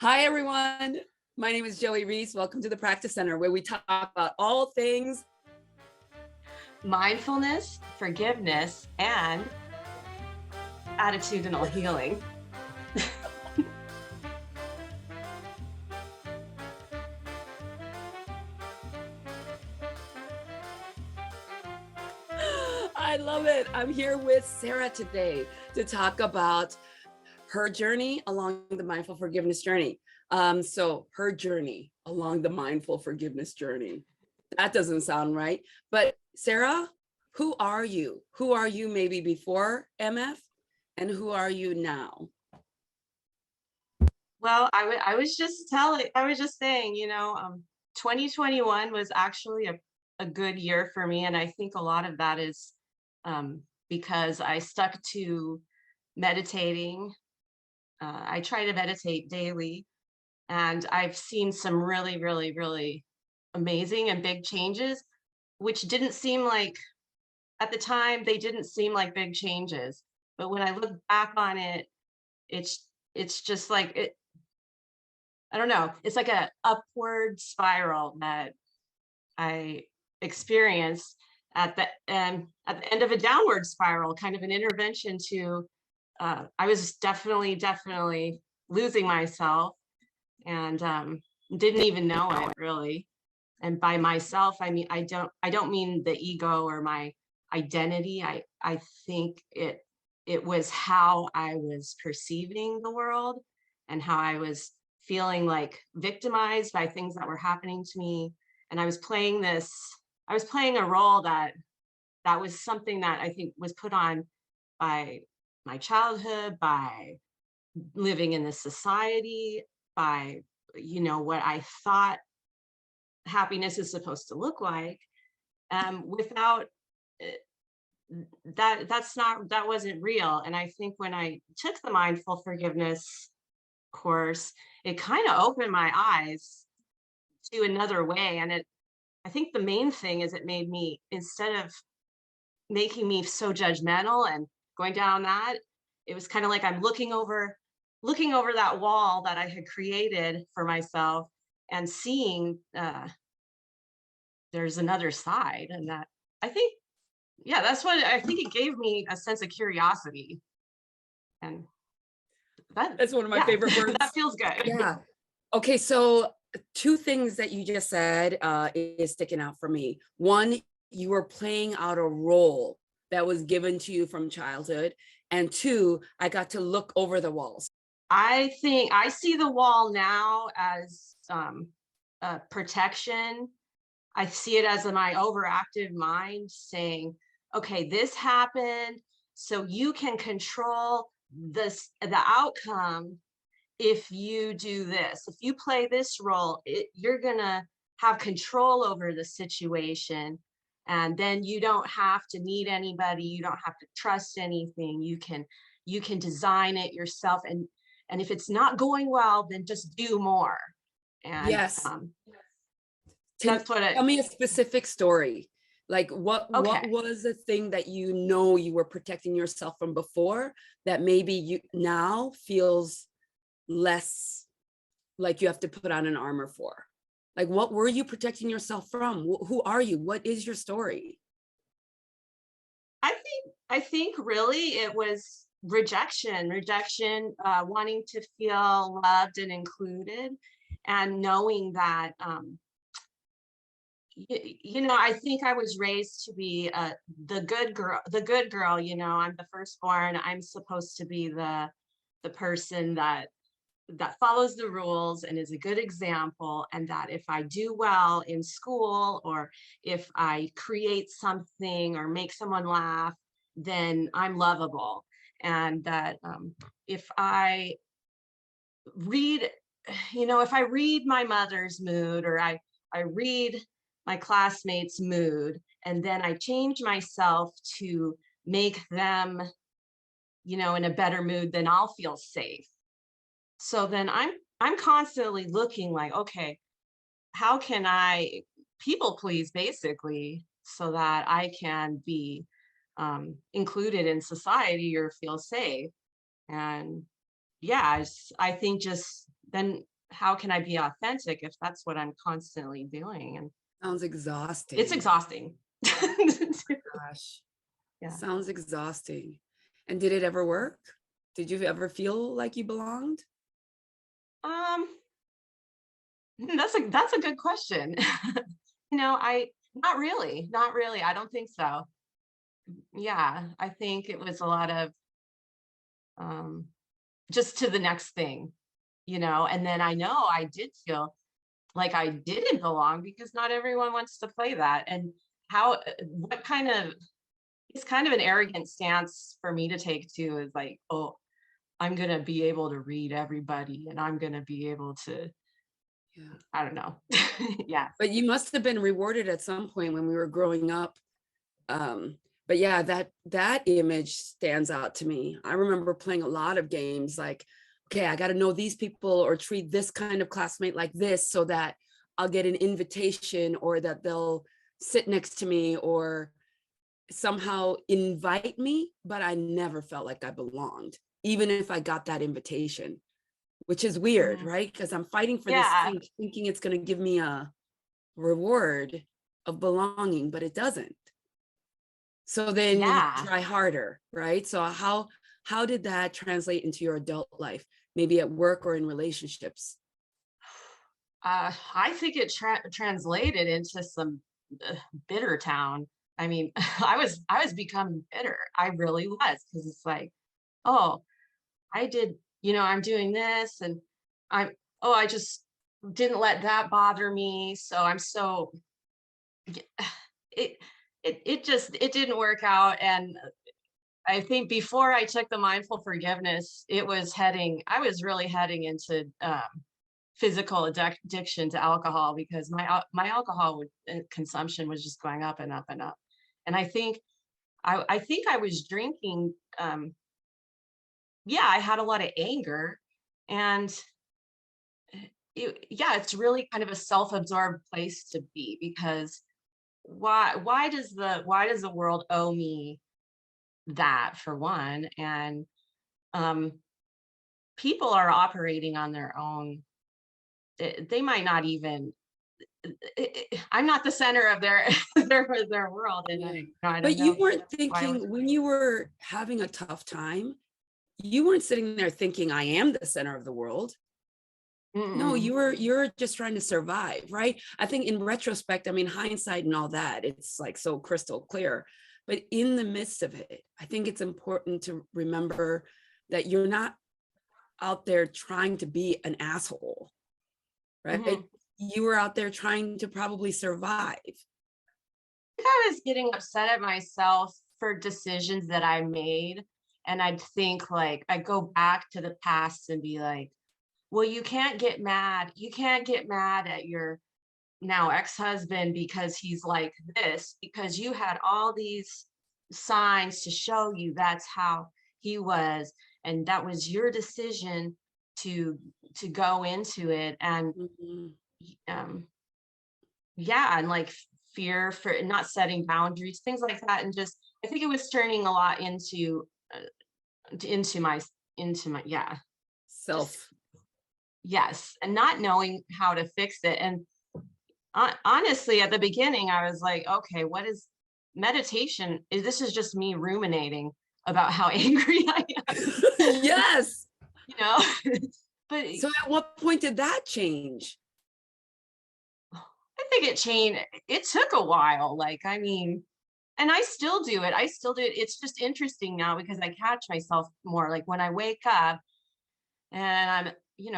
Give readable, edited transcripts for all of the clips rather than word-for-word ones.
Hi, everyone. My name is Joey Reese. Welcome to the Practice Center, where we talk about all things mindfulness, forgiveness, and attitudinal healing. I love it. I'm here with Sarah today to talk about her journey along the mindful forgiveness journey. So her journey along the mindful forgiveness journey. That doesn't sound right. But Sarah, who are you? Who are you maybe before MF? And who are you now? Well, I was just saying, 2021 was actually a good year for me. And I think a lot of that is because I stuck to meditating. I try to meditate daily, and I've seen some really, really, really amazing and big changes, which didn't seem like at the time, they didn't seem like big changes. But when I look back on it, it's just like it, I don't know, it's like a upward spiral that I experienced at the end of a downward spiral, kind of an intervention to I was definitely losing myself, and didn't even know it really. And by myself, I mean I don't mean the ego or my identity. I think it was how I was perceiving the world, and how I was feeling like victimized by things that were happening to me. And I was playing a role that was something that I think was put on by my childhood, by living in this society, by what I thought happiness is supposed to look like, without that wasn't real. And I think when I took the mindful forgiveness course, it kind of opened my eyes to another way. And I think the main thing is it made me, instead of making me so judgmental and going down that, it was kind of like I'm looking over that wall that I had created for myself, and seeing there's another side. And that, I think, yeah, that's what I think, it gave me a sense of curiosity. And that, That's one of my yeah, favorite words. that feels good. Yeah. Okay, so two things that you just said is sticking out for me. One, you were playing out a role that was given to you from childhood. And two, I got to look over the walls. I think I see the wall now as protection. I see it as my overactive mind saying, okay, this happened, so you can control the outcome. If you do this, if you play this role, you're gonna have control over the situation, and then you don't have to need anybody, you don't have to trust anything. You can design it yourself, and if it's not going well, then just do more. And Yes. that's what Tell it me a specific story. Like what okay. was the thing that you were protecting yourself from before that maybe you now feels less like you have to put on an armor for? Like what were you protecting yourself from? Who are you? What is your story? I think really it was rejection, wanting to feel loved and included, and knowing that I think I was raised to be the good girl. I'm the firstborn. I'm supposed to be the person that follows the rules and is a good example, and that if I do well in school, or if I create something or make someone laugh, then I'm lovable. And that if I read, if I read my mother's mood, or I read my classmates' mood, and then I change myself to make them, in a better mood, then I'll feel safe. So then I'm constantly looking like, okay, how can I people please, basically, so that I can be included in society or feel safe. And yeah, I think just then how can I be authentic if that's what I'm constantly doing? And Sounds it's exhausting. exhausting. Gosh, Yeah. sounds exhausting. And did it ever work? Did you ever feel like you belonged? Um, that's a good question. I not really, not really. I don't think so. Yeah, I think it was a lot of um just to the next thing, and then I know I did feel like I didn't belong because not everyone wants to play that. And what kind of, it's kind of an arrogant stance for me to take too, is like, oh, I'm going to be able to read everybody and I'm going to be able to, Yeah. I don't know. Yeah. But you must have been rewarded at some point when we were growing up. Um, but yeah, that image stands out to me. I remember playing a lot of games like, okay, I got to know these people or treat this kind of classmate like this so that I'll get an invitation or that they'll sit next to me or somehow invite me, but I never felt like I belonged, even if I got that invitation, which is weird, Mhm. right? Because I'm fighting for this Yeah. thing, thinking it's going to give me a reward of belonging, but it doesn't. So then you Yeah. try harder, right? So how did that translate into your adult life, maybe at work or in relationships? I think it translated into some uh, bitter town. I mean, I was becoming bitter. I really was, because it's like, oh, I did, I'm doing this, and I'm, oh, I just didn't let that bother me. So I'm so y- it it didn't work out. And I think before I took the mindful forgiveness, I was really heading into physical addiction to alcohol, because my alcohol consumption was just going up and up and up. And I think I was drinking. Yeah, I had a lot of anger, and yeah, it's really kind of a self-absorbed place to be, because why does the world owe me that, for one? And um, people are operating on their own. They might not even I'm not the center of their their world, and Yeah. I don't But you know weren't why I was. thinking when you were having a tough time, you weren't sitting there thinking, I am the center of the world. No, Mm-mm. you're just trying to survive, right? I think in retrospect, I mean, hindsight and all that, it's like so crystal clear. But in the midst of it, I think it's important to remember that you're not out there trying to be an asshole, right? Mhm. You were out there trying to probably survive. I was getting upset at myself for decisions that I made, and I'd think, like, I'd go back to the past and be like, well, you can't get mad. You can't get mad at your now ex-husband because he's like this, because you had all these signs to show you that's how he was, and that was your decision to go into it. And Mhm. um yeah, and like fear for not setting boundaries, things like that. And just, I think it was turning a lot into my yeah, just, Self. yes, and not knowing how to fix it. And honestly, at the beginning, I was like, okay, what is meditation? This is just me ruminating about how angry I am, Yes. you know? But So at what point did that change? I think it changed. It took a while. Like, I mean, and I still do it. I still do it. It's just interesting now because I catch myself more. Like when I wake up and I'm,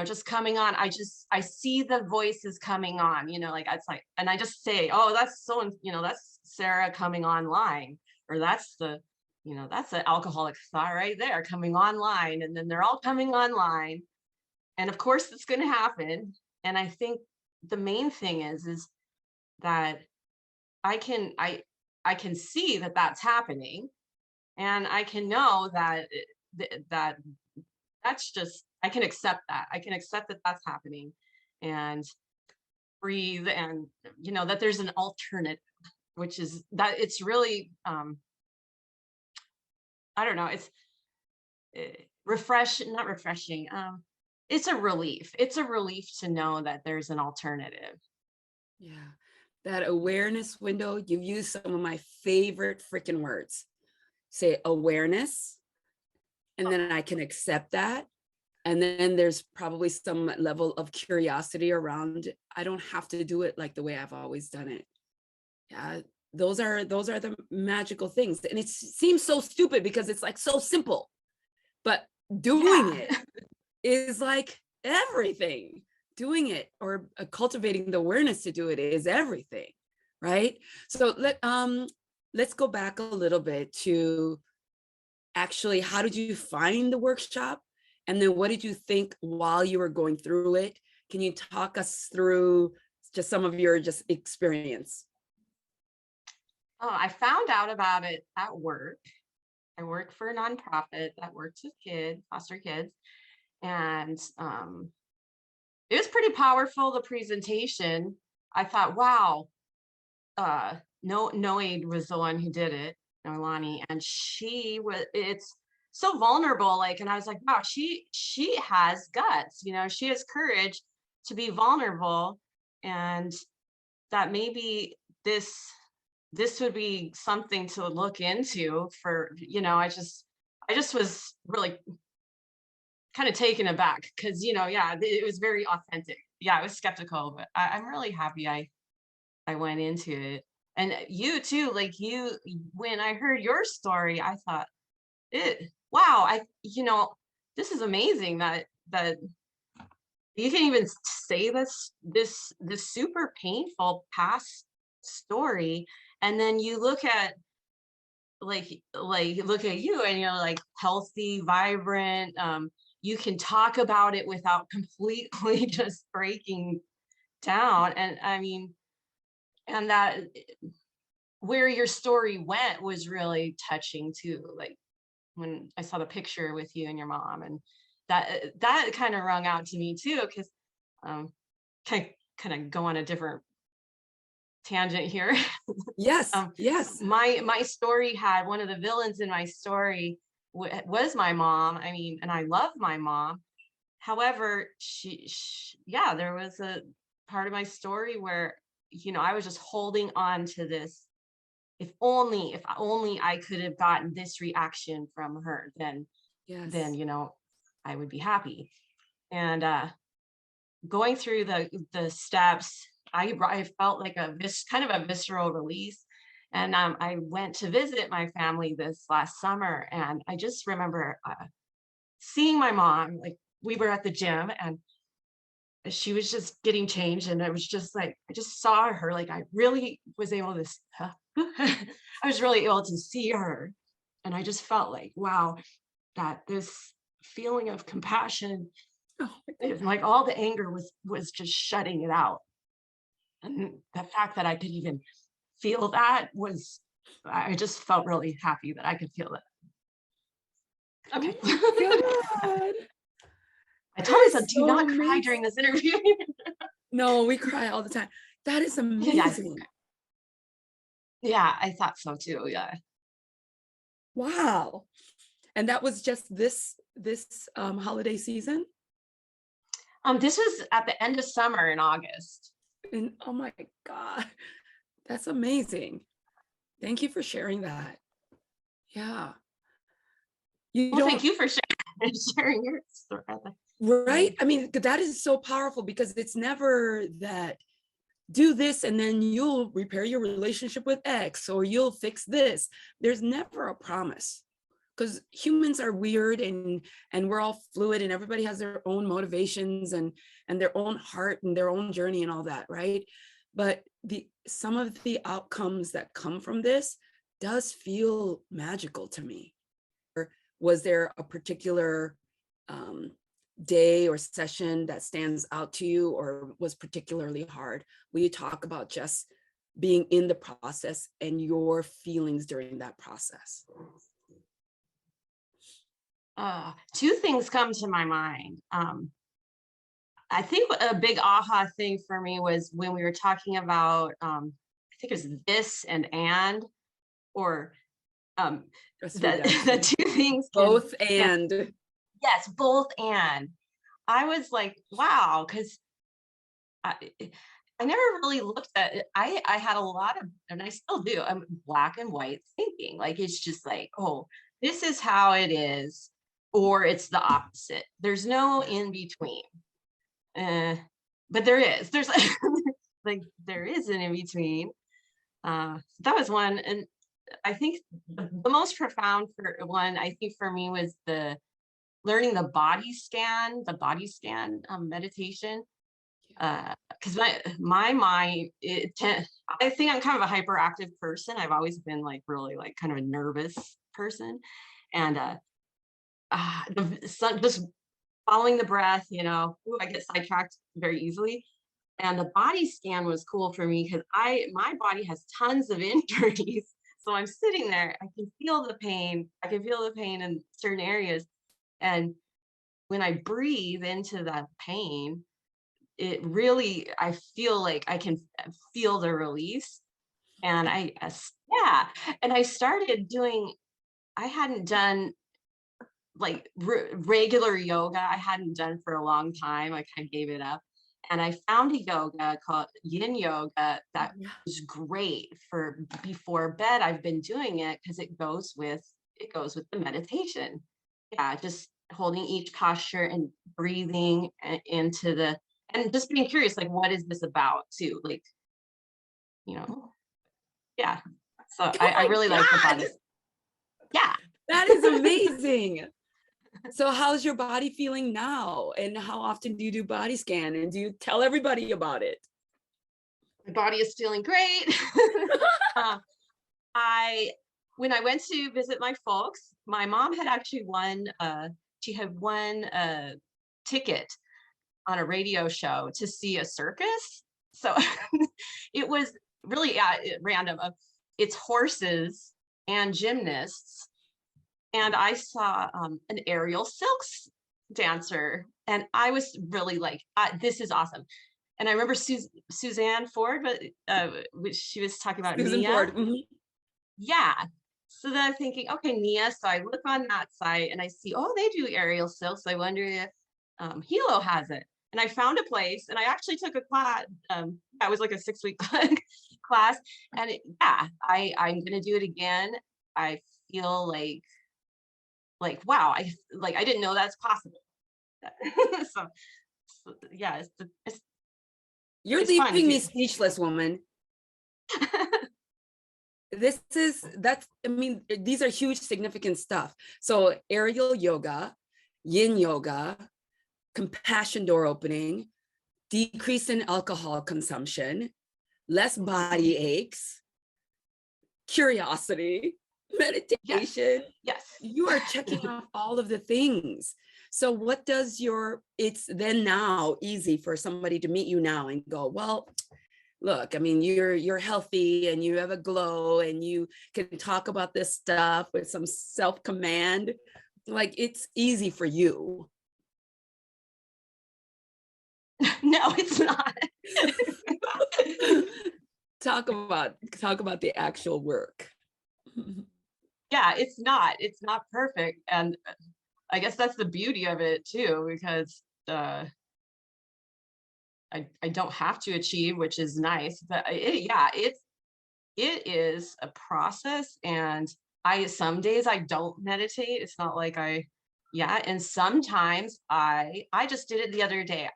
just coming on, I see the voices coming on, like it's like, and I just say, oh, that's so, that's Sarah coming online, or that's the alcoholic thought right there coming online. And then they're all coming online. And of course it's going to happen. And I think the main thing is that I can, I, I can see that that's happening, and I can know that that that's just, I can accept that. I can accept that that's happening, and breathe, and that there's an alternative, which is that it's really I don't know, it's refresh not refreshing. it's a relief. It's a relief to know that there's an alternative. Yeah. That awareness window, you've used some of my favorite freaking words. Say awareness, and then I can accept that. And then there's probably some level of curiosity around, I don't have to do it like the way I've always done it. Yeah, those are the magical things. And it seems so stupid because it's like so simple, but doing Yeah. it is like everything. Doing it or cultivating the awareness to do it is everything, right? So let's go back a little bit to actually, how did you find the workshop? And then what did you think while you were going through it? Can you talk us through just some of your just experience? Oh, I found out about it at work. I work for a nonprofit that works with kids, foster kids, and it was pretty powerful. The presentation, I thought, wow, no, Noe was the one who did it, Noelani, and she was. It's so vulnerable, like, and I was like, wow, she has guts, you know, she has courage to be vulnerable, and that maybe this this would be something to look into for, you know, I just was really kind of taken aback because, you know, yeah, it was very authentic. Yeah, I was skeptical, but I'm really happy I went into it. And you too, like when I heard your story, I thought, wow, you know, this is amazing that you can even say this super painful past story, and then you look at look at you and you're like healthy, vibrant. You can talk about it without completely just breaking down. And I mean, and that where your story went was really touching too. Like when I saw the picture with you and your mom, and that kind of rung out to me too, because um, kind of go on a different tangent here. Yes, um, yes. my story had one of the villains in my story was my mom. I mean, and I love my mom. However, yeah, there was a part of my story where, you know, I was just holding on to this. If only I could have gotten this reaction from her, then Yes. you know, I would be happy. And going through the steps, I felt like kind of a visceral release. And I went to visit my family this last summer, and I just remember seeing my mom. Like we were at the gym, and she was just getting changed, and I was just like, I just saw her. Like I really was able to, I was really able to see her, and I just felt like, wow, that this feeling of compassion, Oh, like all the anger was just shutting it out. And the fact that I could even feel that was, I just felt really happy that I could feel that. Okay. oh my God. I told That myself, is do so not cry amazing. during this interview. No, we cry all the time. That is Yes. amazing. Yeah, I thought so too. Yeah. Wow. And that was just this holiday season? This was at the end of summer in August. And oh my God, that's amazing. Thank you for sharing that. Yeah. You Well, thank don't, you for sharing your story. right? I mean, that is so powerful because it's never that do this and then you'll repair your relationship with X or you'll fix this. There's never a promise because humans are weird and we're all fluid and everybody has their own motivations and their own heart and their own journey and all that, right? But the some of the outcomes that come from this does feel magical to me. Was there a particular um, day or session that stands out to you or was particularly hard? Will you talk about just being in the process and your feelings during that process? Two things come to my mind. I think a big aha thing for me was when we were talking about, I think it was this and, or um, Just that read that to the me. two things Both can, and yes, both and. I was like, wow, because I, I never really looked at it. I had a lot of, and I still do, I'm black and white thinking. Like it's just like, oh, this is how it is, or it's the opposite. There's no in between. Uh, but there is. There's like there is an in between. That was one, and I think the most profound for one, I think for me was the learning the body scan meditation. Because my mind, I think I'm kind of a hyperactive person. I've always been like really like kind of a nervous person, and just following the breath, ooh, I get sidetracked very easily. And the body scan was cool for me because my body has tons of injuries. So I'm sitting there, I can feel the pain. I can feel the pain in certain areas. And when I breathe into that pain, it really, I feel like I can feel the release. And yeah. And I started doing, I hadn't done like regular yoga. I hadn't done for a long time. I kind of gave it up. And I found a yoga called Yin Yoga that Yeah. was great for before bed. I've been doing it because it goes with the meditation. Yeah, just holding each posture and breathing into the, and just being curious, like, what is this about too? Like, you know, yeah. So Oh I my really like the God, body. Yeah. that is amazing. So how's your body feeling now? And how often do you do body scan? And do you tell everybody about it? My body is feeling great. uh, I when I went to visit my folks, my mom had actually won she had won a ticket on a radio show to see a circus. So it was really random. It's horses and gymnasts. And I saw an aerial silks dancer. And I was really like, this is awesome. And I remember Suzanne Ford, but which she was talking about Susan Nia. Ford. Mhm. Yeah. So then I'm thinking, okay, Nia. So I look on that site and I see, oh, they do aerial silks. I wonder if Hilo has it. And I found a place and I actually took a class. That was like a 6-week class. And yeah, I'm going to do it again. I feel wow, I didn't know that's possible. So yeah, You're it's fun leaving if me you. speechless, woman. I mean, these are huge, significant stuff. So aerial yoga, yin yoga, compassion door opening, decrease in alcohol consumption, less body aches, curiosity, Yes, meditation. yes. You are checking off all of the things. So what does it's then now easy for somebody to meet you now and go, well, look, I mean, you're healthy and you have a glow and you can talk about this stuff with some self-command. Like it's easy for you. No, it's not. talk about the actual work. Yeah, it's not perfect. And I guess that's the beauty of it too, because I don't have to achieve, which is nice. But it is a process. And some days I don't meditate. It's not like yeah. And sometimes I just did it the other day.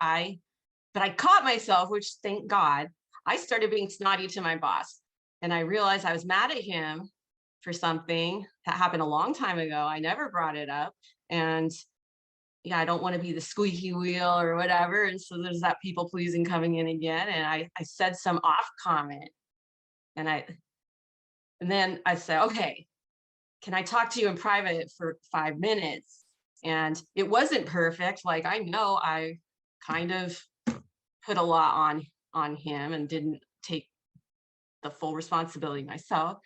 But I caught myself, which thank God, I started being snotty to my boss. And I realized I was mad at him for something that happened a long time ago. I never brought it up. And yeah, I don't want to be the squeaky wheel or whatever. And so there's that people pleasing coming in again. And I said some off comment. And then I said, okay, can I talk to you in private for 5 minutes? And it wasn't perfect. Like I know I kind of put a lot on him and didn't take the full responsibility myself.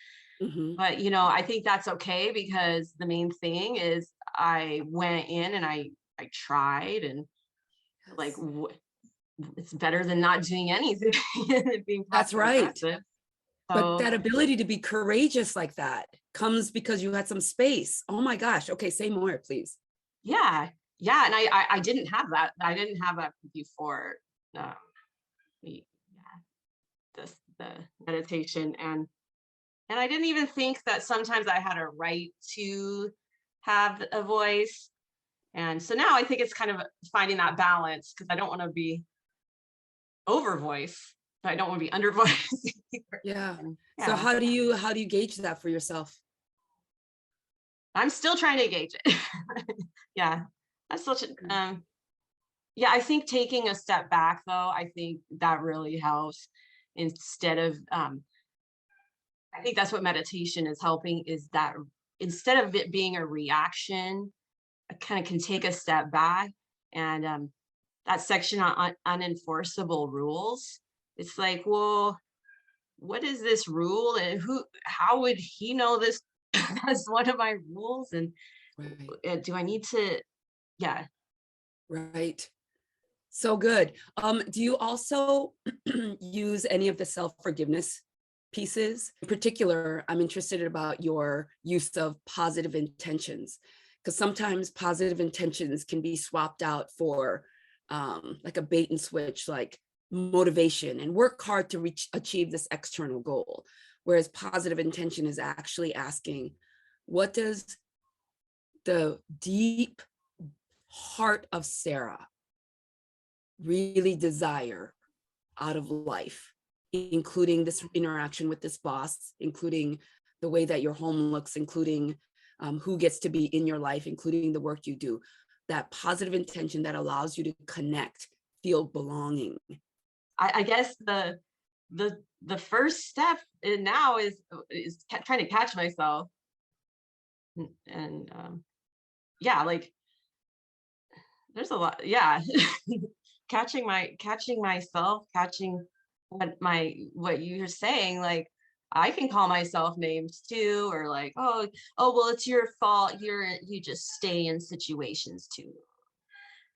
Mhm. But I think that's okay, because the main thing is I went in and I tried, and like it's better than not doing anything and being That's passive right. aggressive. But So that ability to be courageous like that comes because you had some space. Oh my gosh. Okay, say more, please. yeah, yeah, and I didn't have that. I didn't have that before um, the the meditation, and I didn't even think that sometimes I had a right to have a voice. And so now I think it's kind of finding that balance because I don't want to be over voice, but I don't want to be under voice either. Yeah. And So yeah, how do you gauge that for yourself? I'm still trying to gauge it. Yeah, I'm still, yeah, I think taking a step back though, I think that really helps instead of, I think that's what meditation is helping is that instead of it being a reaction, I kind of can take a step back and that section on unenforceable rules. It's like, well, what is this rule and how would he know this as one of my rules? And Right. do I need to, yeah. Right. So good. Do you also use any of the self-forgiveness pieces? In particular, I'm interested about your use of positive intentions, because sometimes positive intentions can be swapped out for like a bait and switch, like motivation and work hard to achieve this external goal. Whereas positive intention is actually asking, what does the deep heart of Sarah really desire out of life, including this interaction with this boss, including the way that your home looks, including who gets to be in your life, including the work you do, that positive intention that allows you to connect, feel belonging. I guess the first step now is trying to catch myself and yeah, like there's a lot, yeah. Catching myself, catching what you're saying, like I can call myself names too, or like, oh well, it's your fault, you just stay in situations too,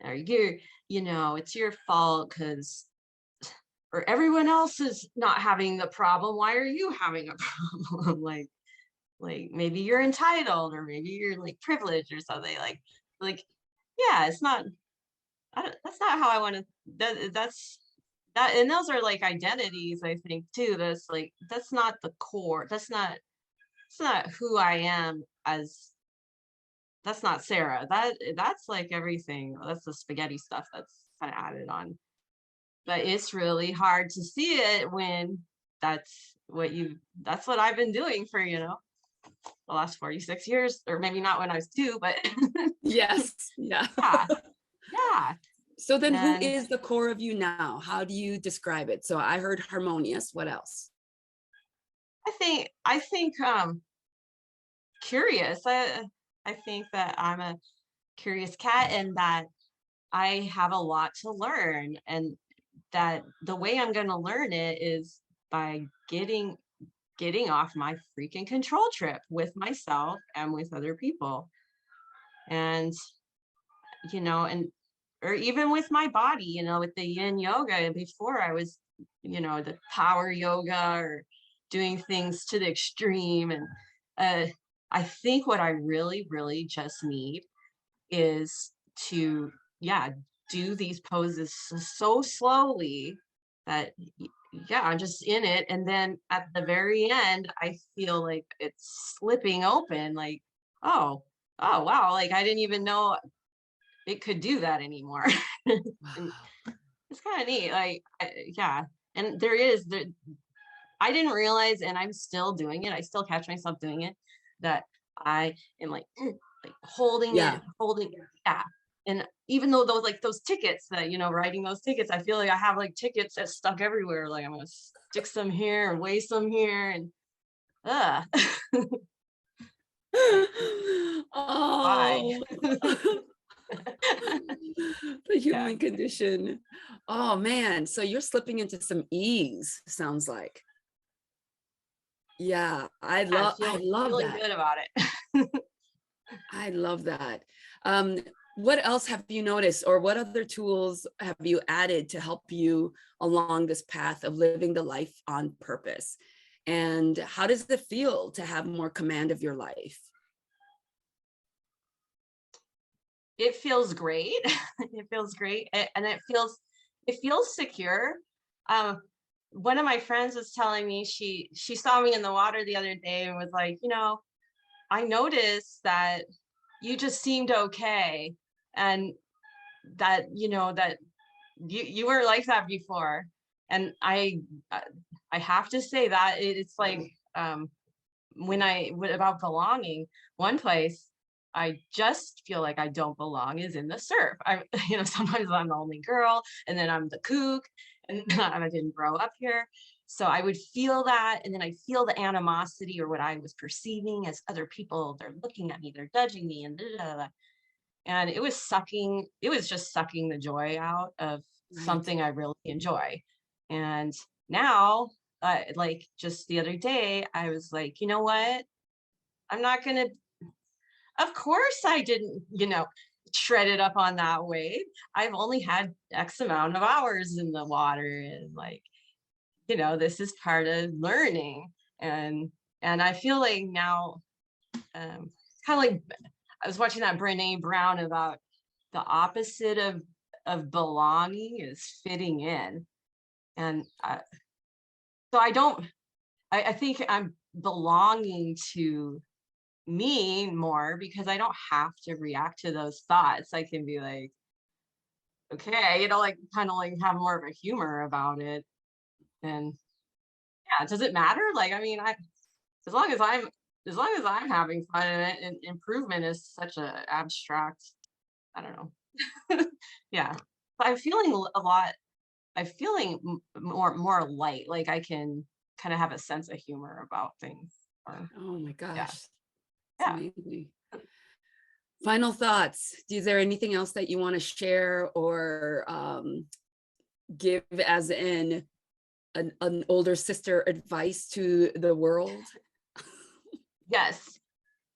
or it's your fault because, or everyone else is not having the problem, why are you having a problem? Like maybe you're entitled or maybe you're like privileged or something, like yeah, it's not, that's not how I want to, that's that, and those are like identities, I think too, that's like that's not the core, it's not who I am as, that's not Sarah, that's like everything, that's the spaghetti stuff that's kind of added on, but it's really hard to see it when that's what I've been doing for the last 46 years, or maybe not when I was 2, but Yes. Yeah. yeah, yeah. So then who And is the core of you now? How do you describe it? So I heard harmonious. What else? I think curious. I think that I'm a curious cat and that I have a lot to learn, and that the way I'm going to learn it is by getting off my freaking control trip with myself and with other people. And and or even with my body, with the yin yoga. And before I was, the power yoga or doing things to the extreme. And uh, I think what I really, really just need is to, yeah, do these poses so slowly that, yeah, I'm just in it. And then at the very end, I feel like it's slipping open, like, oh, oh, wow, like I didn't even know it could do that anymore. And Wow. it's kind of neat. Like, yeah. And I didn't realize, and I'm still doing it. I still catch myself doing it, that I am like, like holding it, Yeah. holding, yeah. And even though those tickets that, writing those tickets, I feel like I have like tickets that stuck everywhere. Like I'm going to stick some here and waste some here. And, like, why? Oh, the Yeah. human condition. Oh man, so you're slipping into some ease, sounds like. Yeah, I'm I feeling love feeling that. good about it. I love that. Um, what else have you noticed, or what other tools have you added to help you along this path of living the life on purpose? And how does it feel to have more command of your life? it feels great. It feels great, and it feels secure. Um, one of my friends was telling me she saw me in the water the other day and was like, I noticed that you just seemed okay, and that that you weren't like that before. And uh, I have to say that it's like about belonging, one place I just feel like I don't belong is in the surf. I sometimes I'm the only girl, and then I'm the kook, and I didn't grow up here. So I would feel that, and then I feel the animosity or what I was perceiving as other people. They're looking at me, they're judging me, and da, da, da, da. And it was just sucking the joy out of Right. something I really enjoy. And now, like just the other day, I was like, you know what? I'm not gonna, of course I didn't, shred it up on that wave. I've only had X amount of hours in the water, and like, this is part of learning. And I feel like now, kind of like I was watching that Brene Brown about the opposite of belonging is fitting in. And so I think I'm belonging to me more because I don't have to react to those thoughts. I can be like, okay, like kind of like have more of a humor about it. And yeah, does it matter? Like, I mean, as long as I'm as long as I'm having fun in it, and improvement is such a abstract, I don't know. Yeah. But I'm feeling a lot, I'm feeling more light, like I can kind of have a sense of humor about things. Or Oh my yeah, gosh. It's yeah. amazing. Final thoughts. Is there anything else that you want to share or give as in an older sister advice to the world? Yes.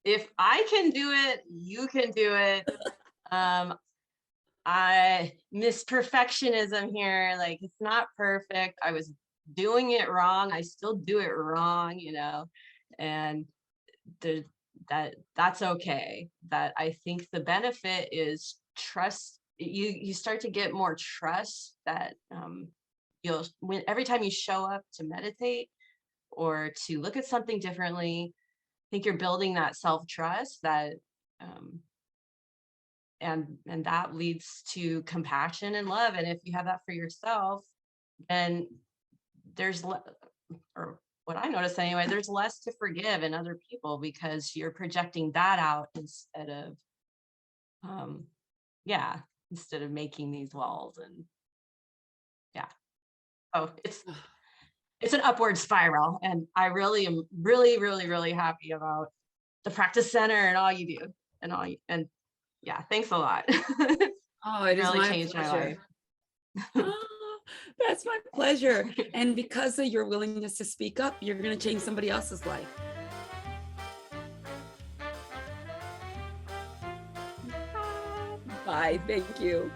If I can do it, you can do it. Um, I miss perfectionism here. Like it's not perfect. I was doing it wrong. I still do it wrong, and there, that's okay. That I think the benefit is trust. You start to get more trust that you'll when every time you show up to meditate or to look at something differently, I think you're building that self-trust that um, and that leads to compassion and love. And if you have that for yourself, then there's or what I notice anyway, there's less to forgive in other people because you're projecting that out instead of um yeah, instead of making these walls. And yeah, oh, it's an upward spiral, and I really am really really really happy about the practice center and all you do, and yeah, thanks a lot. Oh, it is Really my changed my life. pleasure. Oh, that's my pleasure. And because of your willingness to speak up, you're going to change somebody else's life. Bye. Thank you.